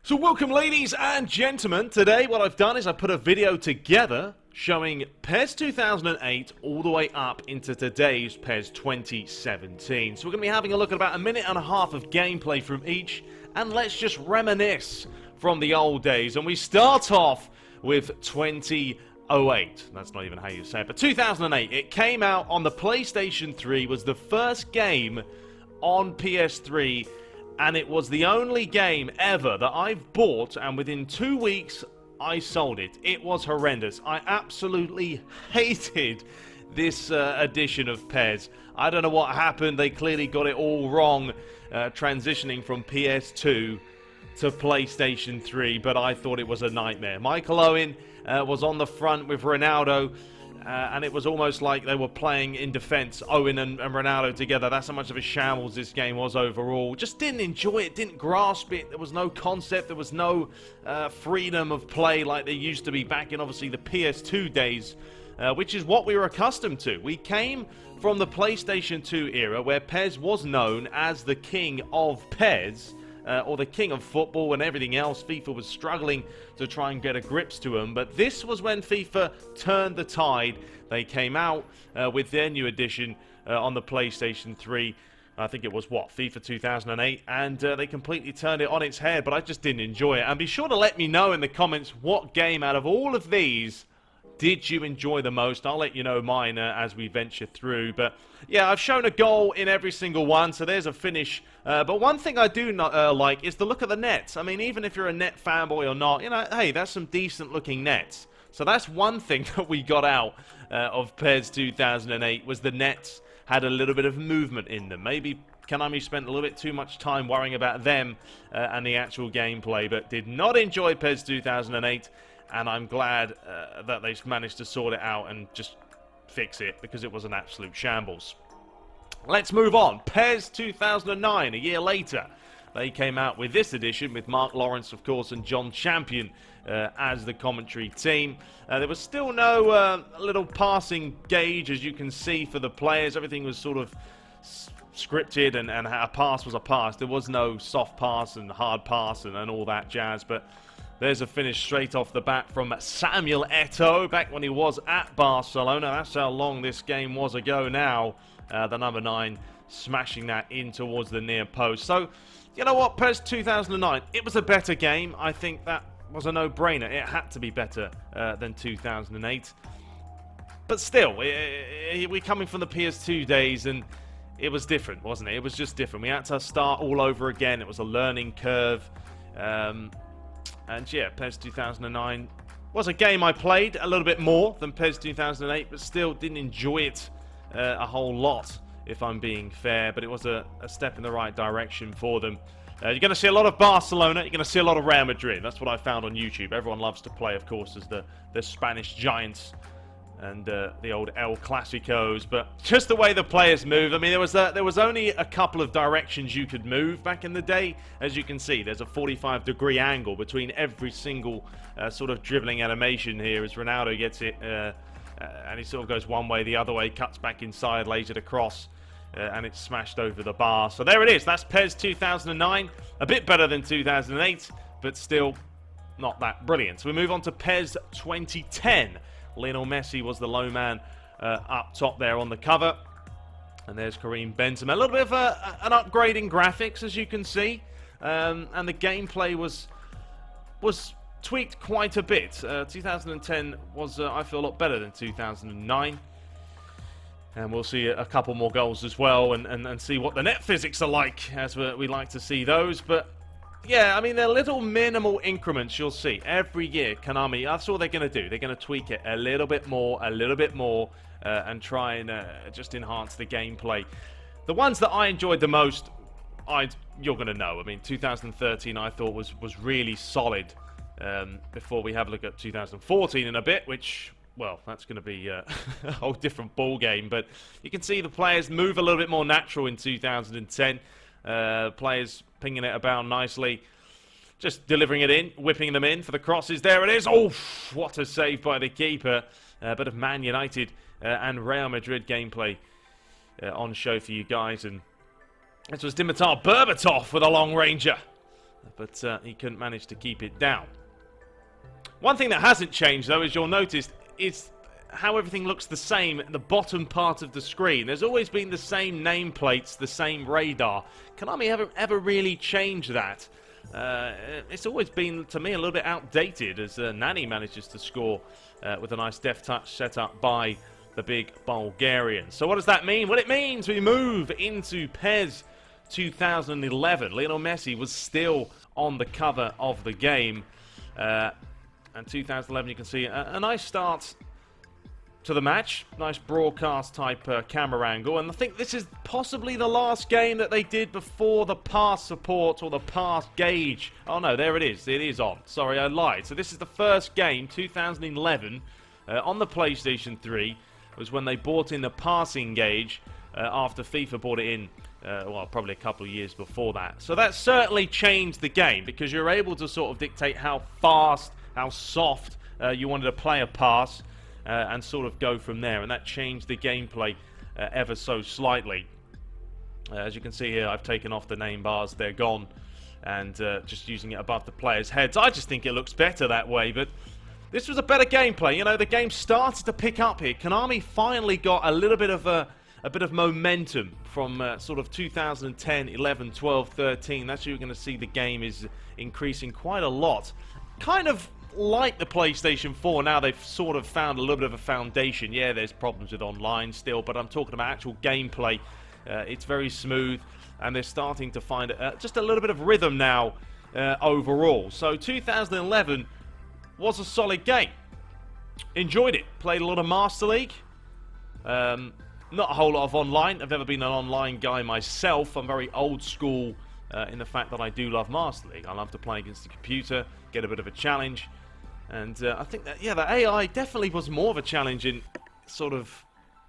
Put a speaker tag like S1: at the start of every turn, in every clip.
S1: So welcome ladies and gentlemen. Today what I've done is I put a video together showing PES 2008 all the way up into today's PES 2017. So we're going to be having a look at about a minute and a half of gameplay from each, and let's just reminisce from the old days. And we start off with 2008. That's not even how you say it, but 2008. It came out on the PlayStation 3, was the first game on PS3, and it was the only game ever that I've bought, and within 2 weeks, I sold it. It was horrendous. I absolutely hated this edition of PES. I don't know what happened. They clearly got it all wrong, transitioning from PS2 to PlayStation 3, but I thought it was a nightmare. Michael Owen was on the front with Ronaldo, and it was almost like they were playing in defense, Owen and Ronaldo together. That's how much of a shambles this game was overall. Just didn't enjoy it, didn't grasp it. There was no concept, there was no freedom of play like there used to be back in, obviously, the PS2 days, which is what we were accustomed to. We came from the PlayStation 2 era, where PES was known as the king of PES, or the king of football and everything else. FIFA was struggling to try and get a grips to them, but this was when FIFA turned the tide. They came out with their new edition on the PlayStation 3. I think it was, what, FIFA 2008, and they completely turned it on its head, but I just didn't enjoy it. And be sure to let me know in the comments what game out of all of these did you enjoy the most. I'll let you know mine as we venture through. But yeah, I've shown a goal in every single one, so there's a finish. But one thing I do not like is the look of the nets. I mean, even if you're a net fanboy or not, you know, hey, that's some decent looking nets. So that's one thing that we got out of PES 2008, was the nets had a little bit of movement in them. Maybe Konami spent a little bit too much time worrying about them and the actual gameplay, but did not enjoy PES 2008. And I'm glad that they managed to sort it out and just fix it, because it was an absolute shambles. Let's move on. PES 2009, a year later. They came out with this edition with Mark Lawrence, of course, and John Champion as the commentary team. There was still no little passing gauge, as you can see, for the players. Everything was sort of scripted, and a pass was a pass. There was no soft pass and hard pass and all that jazz, but there's a finish straight off the bat from Samuel Eto'o, back when he was at Barcelona. That's how long this game was ago now. The number 9 smashing that in towards the near post. So, you know what, PES 2009, it was a better game. I think that was a no-brainer. It had to be better than 2008. But still, we're coming from the PS2 days, and it was different, wasn't it? It was just different. We had to start all over again. It was a learning curve. And yeah, PES 2009 was a game I played a little bit more than PES 2008, but still didn't enjoy it a whole lot, if I'm being fair. But it was a step in the right direction for them. You're going to see a lot of Barcelona, you're going to see a lot of Real Madrid. That's what I found on YouTube. Everyone loves to play, of course, as the Spanish giants and the old El Clasicos, but just the way the players move. I mean, there was only a couple of directions you could move back in the day. As you can see, there's a 45-degree angle between every single sort of dribbling animation here, as Ronaldo gets it, and he sort of goes one way, the other way, cuts back inside, lays it across, and it's smashed over the bar. So there it is. That's PES 2009, a bit better than 2008, but still not that brilliant. So we move on to PES 2010. Lionel Messi was the low man up top there on the cover. And there's Karim Benzema. A little bit of an upgrade in graphics, as you can see. And the gameplay was tweaked quite a bit. 2010 was, I feel, a lot better than 2009. And we'll see a couple more goals as well, and see what the net physics are like, as we like to see those. But yeah, I mean, they're little minimal increments you'll see every year. Konami, that's all they're going to do. They're going to tweak it a little bit more, and try and just enhance the gameplay. The ones that I enjoyed the most, you're going to know. I mean, 2013 I thought was really solid. Before we have a look at 2014 in a bit, which, well, that's going to be a whole different ball game. But you can see the players move a little bit more natural in 2010. Players pinging it about nicely, just delivering it in, whipping them in for the crosses. There it is. Oh, what a save by the keeper. A bit of Man United and Real Madrid gameplay on show for you guys. And this was Dimitar Berbatov with a long ranger. but he couldn't manage to keep it down. One thing that hasn't changed, though, as you'll notice, is how everything looks the same at the bottom part of the screen. There's always been the same nameplates, the same radar. Konami ever really changed that? It's always been, to me, a little bit outdated, as Nani manages to score with a nice deft touch set up by the big Bulgarian. So what does that mean? Well, it means we move into PES 2011. Lionel Messi was still on the cover of the game. And 2011, you can see a nice start to the match. Nice broadcast type camera angle. And I think this is possibly the last game that they did before the pass support or the pass gauge. Oh no, there it is. It is on. Sorry, I lied. So this is the first game, 2011, on the PlayStation 3. Was when they brought in the passing gauge after FIFA brought it in, well, probably a couple of years before that. So that certainly changed the game, because you're able to sort of dictate how fast, how soft you wanted to play a pass, and sort of go from there. And that changed the gameplay ever so slightly. As you can see here, I've taken off the name bars. They're gone. And just using it above the players' heads. I just think it looks better that way. But this was a better gameplay. You know, the game started to pick up here. Konami finally got a little bit of momentum from sort of 2010, 11, 12, 13. That's where you're going to see the game is increasing quite a lot. Kind of like the PlayStation 4, now they've sort of found a little bit of a foundation. Yeah, there's problems with online still, but I'm talking about actual gameplay. It's very smooth, and they're starting to find just a little bit of rhythm now overall. So 2011 was a solid game. Enjoyed it. Played a lot of Master League. Not a whole lot of online. I've never been an online guy myself. I'm very old school in the fact that I do love Master League. I love to play against the computer, get a bit of a challenge. And I think that, yeah, the AI definitely was more of a challenge in sort of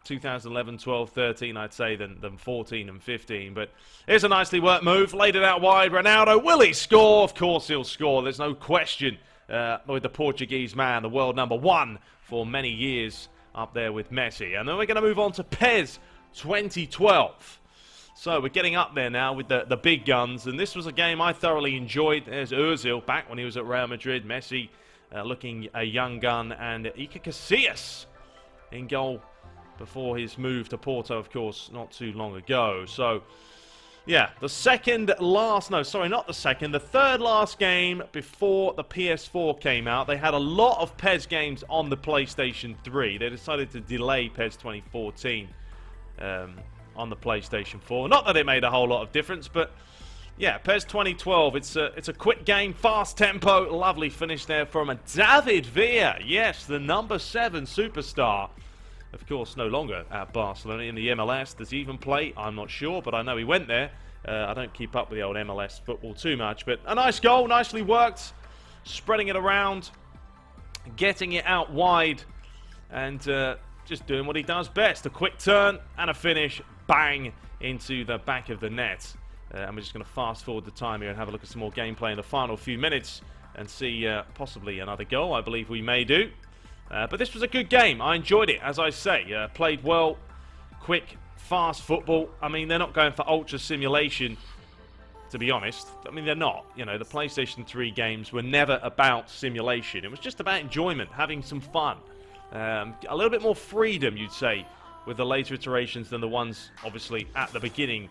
S1: 2011, 12, 13, I'd say, than 14 and 15. But here's a nicely worked move. Laid it out wide. Ronaldo, will he score? Of course he'll score. There's no question with the Portuguese man, the world #1 for many years up there with Messi. And then we're going to move on to PES 2012. So we're getting up there now with the big guns. And this was a game I thoroughly enjoyed. There's Ozil back when he was at Real Madrid. Messi looking a young gun. And Iker Casillas in goal before his move to Porto, of course, not too long ago. So, yeah, the third last game before the PS4 came out. They had a lot of PES games on the PlayStation 3. They decided to delay PES 2014 on the PlayStation 4. Not that it made a whole lot of difference, but yeah, PES 2012, it's a quick game, fast tempo, lovely finish there from a David Villa. Yes, the #7 superstar. Of course, no longer at Barcelona in the MLS. Does he even play? I'm not sure, but I know he went there. I don't keep up with the old MLS football too much, but a nice goal, nicely worked. Spreading it around, getting it out wide, and just doing what he does best. A quick turn and a finish, bang, into the back of the net. And we're just going to fast forward the time here and have a look at some more gameplay in the final few minutes and see possibly another goal. I believe we may do. But this was a good game. I enjoyed it, as I say. Played well, quick, fast football. I mean, they're not going for ultra simulation, to be honest. I mean, they're not. You know, the PlayStation 3 games were never about simulation. It was just about enjoyment, having some fun. A little bit more freedom, you'd say, with the later iterations than the ones, obviously, at the beginning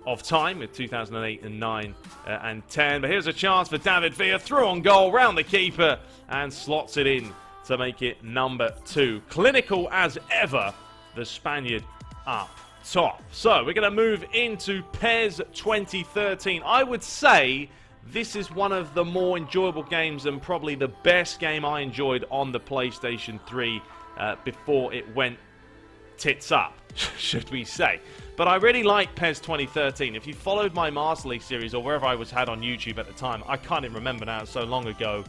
S1: of time with 2008 and 9 and 10. But here's a chance for David Villa. Through on goal, round the keeper, and slots it in to make it #2. Clinical as ever, the Spaniard up top. So we're going to move into PES 2013. I would say this is one of the more enjoyable games and probably the best game I enjoyed on the PlayStation 3 before it went tits up, should we say. But I really like PES 2013. If you followed my Master League series or wherever I was had on YouTube at the time, I can't even remember now, it's so long ago.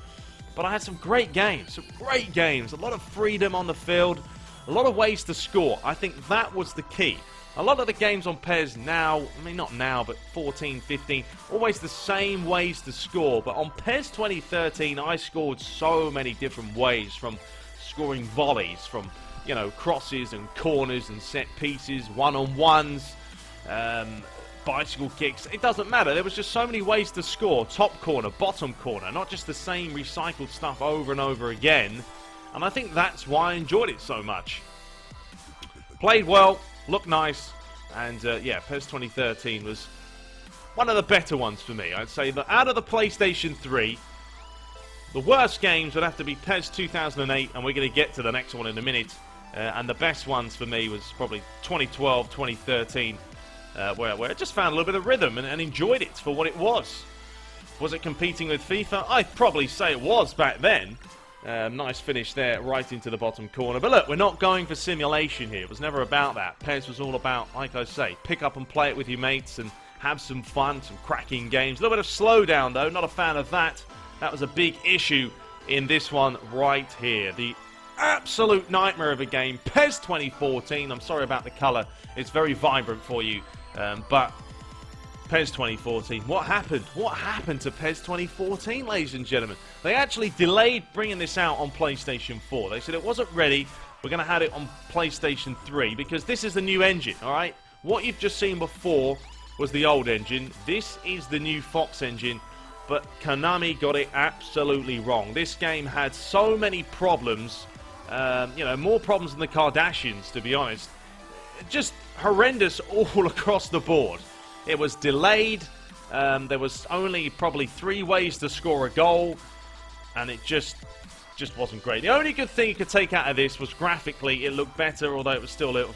S1: But I had some great games, a lot of freedom on the field, a lot of ways to score. I think that was the key. A lot of the games on PES now, I mean not now, but 14, 15, always the same ways to score. But on PES 2013, I scored so many different ways, from scoring volleys, from, you know, crosses and corners and set pieces, one-on-ones, bicycle kicks. It doesn't matter. There was just so many ways to score. Top corner, bottom corner, not just the same recycled stuff over and over again. And I think that's why I enjoyed it so much. Played well, looked nice, and yeah, PES 2013 was one of the better ones for me. I'd say that out of the PlayStation 3, the worst games would have to be PES 2008, and we're going to get to the next one in a minute. And the best ones for me was probably 2012, 2013, where I just found a little bit of rhythm and enjoyed it for what it was. Was it competing with FIFA? I'd probably say it was back then. Nice finish there, right into the bottom corner. But look, we're not going for simulation here. It was never about that. PES was all about, like I say, pick up and play it with your mates and have some fun, some cracking games. A little bit of slowdown, though. Not a fan of that. That was a big issue in this one right here. The absolute nightmare of a game. PES 2014. I'm sorry about the colour. It's very vibrant for you. But PES 2014. What happened? What happened to PES 2014, ladies and gentlemen? They actually delayed bringing this out on PlayStation 4. They said it wasn't ready. We're going to have it on PlayStation 3 because this is the new engine, all right? What you've just seen before was the old engine. This is the new Fox engine, but Konami got it absolutely wrong. This game had so many problems, you know, more problems than the Kardashians, to be honest. Just horrendous all across the board. It was delayed. There was only probably 3 ways to score a goal, and it just wasn't great. The only good thing you could take out of this was graphically it looked better, although it was still a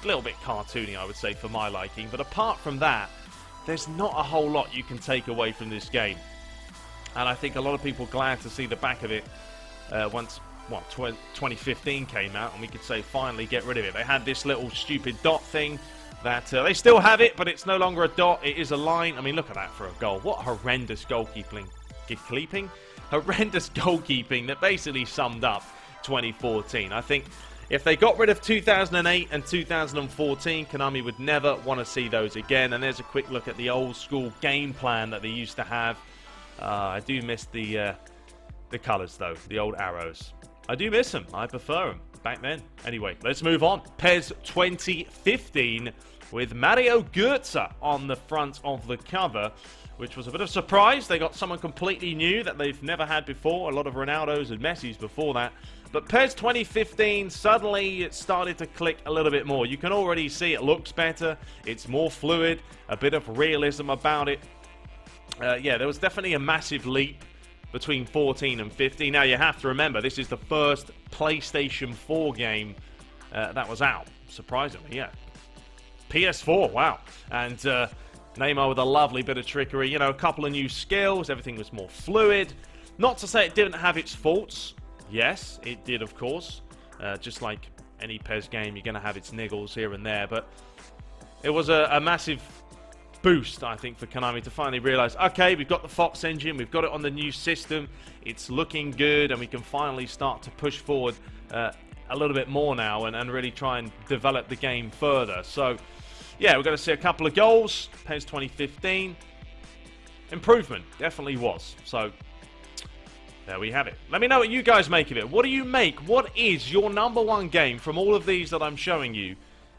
S1: little bit cartoony, I would say, for my liking. But apart from that, there's not a whole lot you can take away from this game. And I think a lot of people are glad to see the back of it once 2015 came out, and we could say finally get rid of it. They had this little stupid dot thing that they still have it, but it's no longer a dot, it is a line. I mean, look at that for a goal. What horrendous goalkeeping. Horrendous goalkeeping that basically summed up 2014. I think if they got rid of 2008 and 2014, Konami would never want to see those again. And there's a quick look at the old school game plan that they used to have. I do miss the colours, though, the old arrows. I do miss them. I prefer them back then. Anyway, let's move on. PES 2015 with Mario Götze on the front of the cover, which was a bit of a surprise. They got someone completely new that they've never had before. A lot of Ronaldos and Messis before that. But PES 2015, suddenly it started to click a little bit more. You can already see it looks better. It's more fluid. A bit of realism about it. Yeah, there was definitely a massive leap between 14 and 15. Now, you have to remember, this is the first PlayStation 4 game that was out. Surprisingly, yeah. PS4, wow. And Neymar with a lovely bit of trickery. You know, a couple of new skills. Everything was more fluid. Not to say it didn't have its faults. Yes, it did, of course. Just like any PES game, you're going to have its niggles here and there. But it was a massive boost, I think, for Konami to finally realize, okay, we've got the Fox engine, we've got it on the new system, it's looking good, and we can finally start to push forward a little bit more now and really try and develop the game further. So, yeah, we're going to see a couple of goals. PES 2015. Improvement, definitely was. So, there we have it. Let me know what you guys make of it. What do you make? What is your #1 game from all of these that I'm showing you?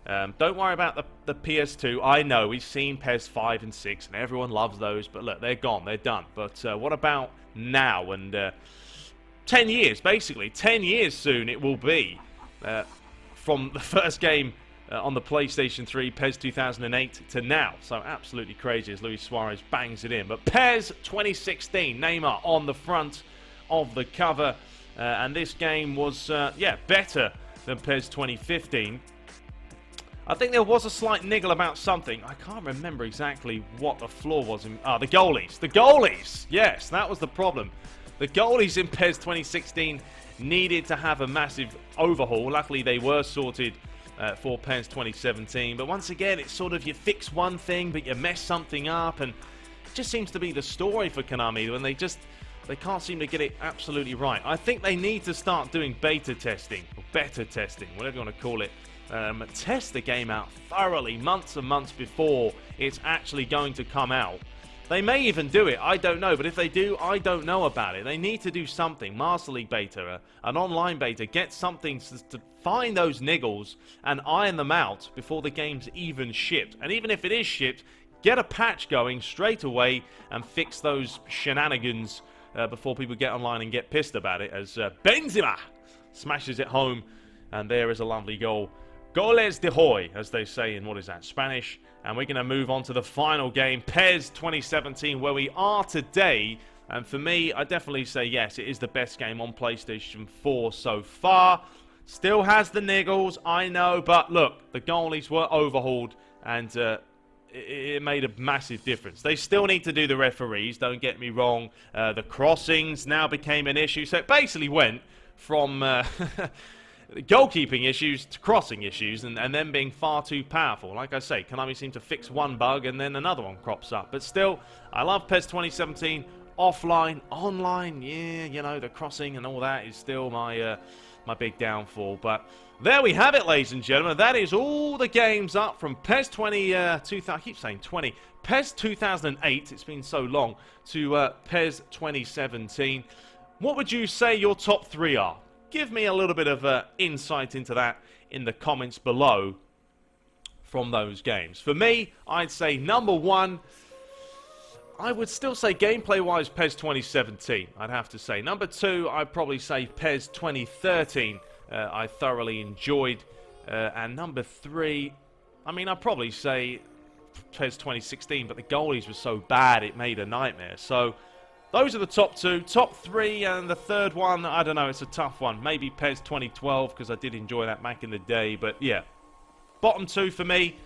S1: Don't worry about the PS2. I know, we've seen PES 5 and 6, and everyone loves those, but look, they're gone, they're done. But what about now? And 10 years, basically. 10 years soon it will be from the first game on the PlayStation 3, PES 2008, to now. So absolutely crazy as Luis Suarez bangs it in. But PES 2016, Neymar on the front of the cover. And this game was, yeah, better than PES 2015. I think there was a slight niggle about something. I can't remember exactly what the flaw was. The goalies. The goalies! Yes, that was the problem. The goalies in PES 2016 needed to have a massive overhaul. Luckily, they were sorted for PES 2017. But once again, it's sort of you fix one thing, but you mess something up. And it just seems to be the story for Konami when they can't seem to get it absolutely right. I think they need to start doing beta testing, or better testing, whatever you want to call it. Test the game out thoroughly months and months before it's actually going to come out. They may even do it, I don't know, but if they do, I don't know about it. They need to do something. Master League beta, an online beta, get something to find those niggles and iron them out before the game's even shipped. And even if it is shipped, get a patch going straight away and fix those shenanigans before people get online and get pissed about it, as Benzema smashes it home, and there is a lovely goal. Goles de hoy, as they say in, what is that, Spanish? And we're going to move on to the final game, PES 2017, where we are today. And for me, I definitely say yes, it is the best game on PlayStation 4 so far. Still has the niggles, I know, but look, the goalies were overhauled, and it made a massive difference. They still need to do the referees, don't get me wrong. The crossings now became an issue, so it basically went from goalkeeping issues to crossing issues, and them being far too powerful. Like I say, Konami seemed to fix one bug, and then another one crops up. But still, I love PES 2017. Offline, online, yeah, you know, the crossing and all that is still my big downfall. But there we have it, ladies and gentlemen. That is all the games up from PES 2000. I keep saying 20. PES 2008. It's been so long, to PES 2017. What would you say your top 3 are? Give me a little bit of insight into that in the comments below from those games. For me, I'd say number 1. I would still say gameplay-wise PES 2017, I'd have to say. Number 2, I'd probably say PES 2013, I thoroughly enjoyed. And number 3, I mean, I'd probably say PES 2016, but the goalies were so bad it made a nightmare. So those are the top 2. Top 3, and the third one, I don't know, it's a tough one. Maybe PES 2012, because I did enjoy that back in the day. But yeah, bottom 2 for me,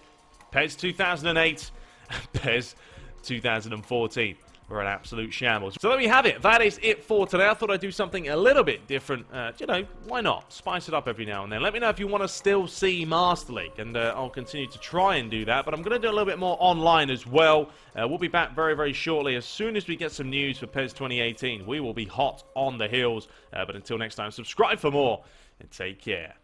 S1: PES 2008 and PES 2014 were an absolute shambles. So there we have it. That is it for today. I thought I'd do something a little bit different. You know, why not? Spice it up every now and then. Let me know if you want to still see Master League, and I'll continue to try and do that. But I'm going to do a little bit more online as well. We'll be back very, very shortly. As soon as we get some news for PES 2018, we will be hot on the heels. But until next time, subscribe for more, and take care.